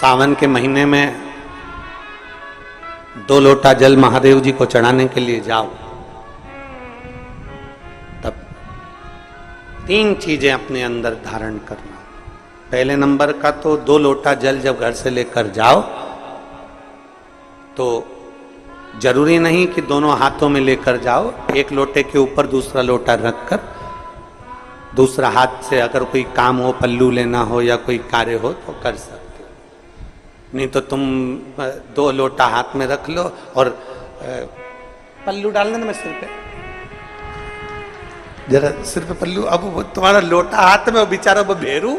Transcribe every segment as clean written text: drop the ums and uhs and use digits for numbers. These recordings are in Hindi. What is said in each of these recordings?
सावन के महीने में 2 लोटा जल महादेव जी को चढ़ाने के लिए जाओ, तब 3 चीजें अपने अंदर धारण करना। पहले नंबर का तो 2 लोटा जल जब घर से लेकर जाओ तो जरूरी नहीं कि दोनों हाथों में लेकर जाओ, एक लोटे के ऊपर दूसरा लोटा रखकर दूसरा हाथ से अगर कोई काम हो, पल्लू लेना हो या कोई कार्य हो तो कर सकते हो। नहीं तो तुम 2 लोटा हाथ में रख लो और पल्लू डालना ना मैं सिर पे, जरा सिर पे पल्लू। अब वो तुम्हारा लोटा हाथ में, वो बेचारा वो भेरू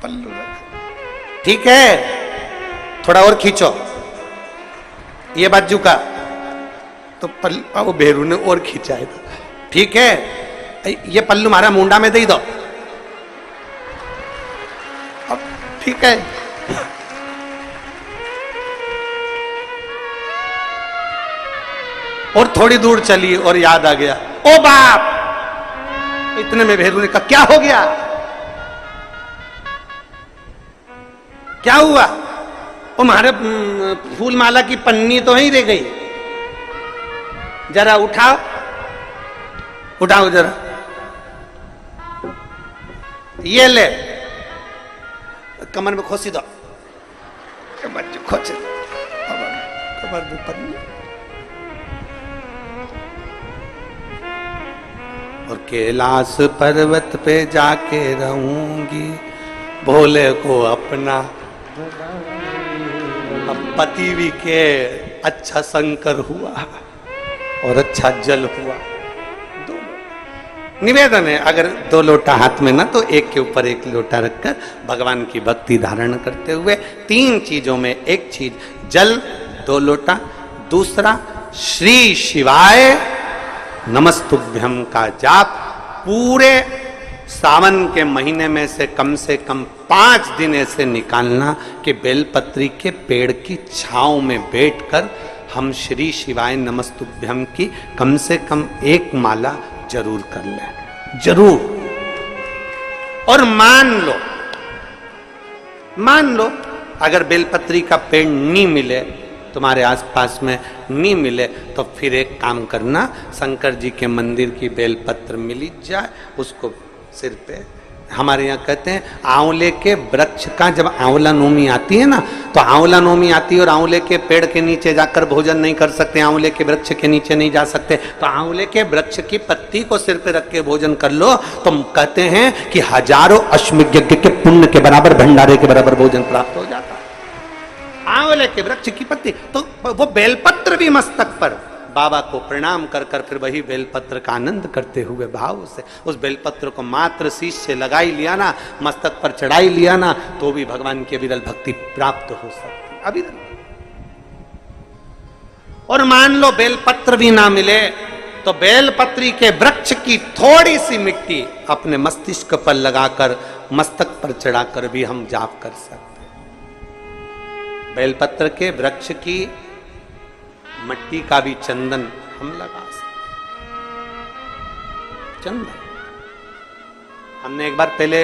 पल्लू रख, ठीक है, थोड़ा और खींचो ये बाजू का, तो पल्लू वो भेरू ने और खींचा है, ठीक है, ये पल्लू मारा मुंडा में दे दो, अब ठीक है। और थोड़ी दूर चली और याद आ गया, ओ बाप, इतने में भेरू ने कहा क्या हो गया, क्या हुआ? वो हमारे फूल माला की पन्नी तो ही रह गई, जरा उठाओ उठाओ जरा, ये ले, कमर में खोसी दो, कमर में खोसे दो, कमर में पन्नी। और कैलाश पर्वत पे जाके रहूंगी, भोले को अपना। अब पति भी के अच्छा शंकर हुआ और अच्छा जल हुआ, निवेदन है अगर 2 लोटा हाथ में ना तो एक के ऊपर एक लोटा रखकर भगवान की भक्ति धारण करते हुए 3 चीजों में एक चीज जल 2 लोटा, दूसरा श्री शिवाय नमस्तुभ्यम का जाप पूरे सावन के महीने में से कम 5 दिन ऐसे निकालना कि बेलपत्री के पेड़ की छांव में बैठकर हम श्री शिवाय नमस्तुभ्यम की कम से कम 1 माला जरूर कर ले, जरूर। और मान लो अगर बेलपत्री का पेड़ नहीं मिले, तुम्हारे आसपास में नहीं मिले, तो फिर एक काम करना, शंकर जी के मंदिर की बेलपत्र मिली जाए, उसको सिर पे, हमारे यहाँ कहते हैं आंवले के वृक्ष का जब आंवला नोमी आती है ना, तो आंवला नोमी आती है और आंवले के पेड़ के नीचे जाकर भोजन नहीं कर सकते, आंवले के वृक्ष के नीचे नहीं जा सकते, तो आंवले के वृक्ष की पत्ती को सिर पे रख के भोजन कर लो, तो कहते हैं कि हजारों अश्वमेध यज्ञ के पुण्य के बराबर, भंडारे के बराबर भोजन प्राप्त हो जाता है। आंवले के वृक्ष की पत्ती, तो वो बेलपत्र भी मस्तक पर बाबा को प्रणाम कर कर फिर वही बेलपत्र का आनंद करते हुए भाव से उस बेलपत्र को मात्र शीश से लगाई लिया ना, मस्तक पर चढ़ाई लिया ना, तो भी भगवान की अविरल भक्ति प्राप्त हो सकती, अविरल। और मान लो बेलपत्र भी ना मिले तो बेलपत्री के वृक्ष की थोड़ी सी मिट्टी अपने मस्तिष्क पर लगाकर मस्तक पर चढ़ाकर भी हम जाप कर सकते हैं। बेलपत्र के वृक्ष की मिट्टी का भी चंदन हम लगा सकते, चंदन। हमने एक बार पहले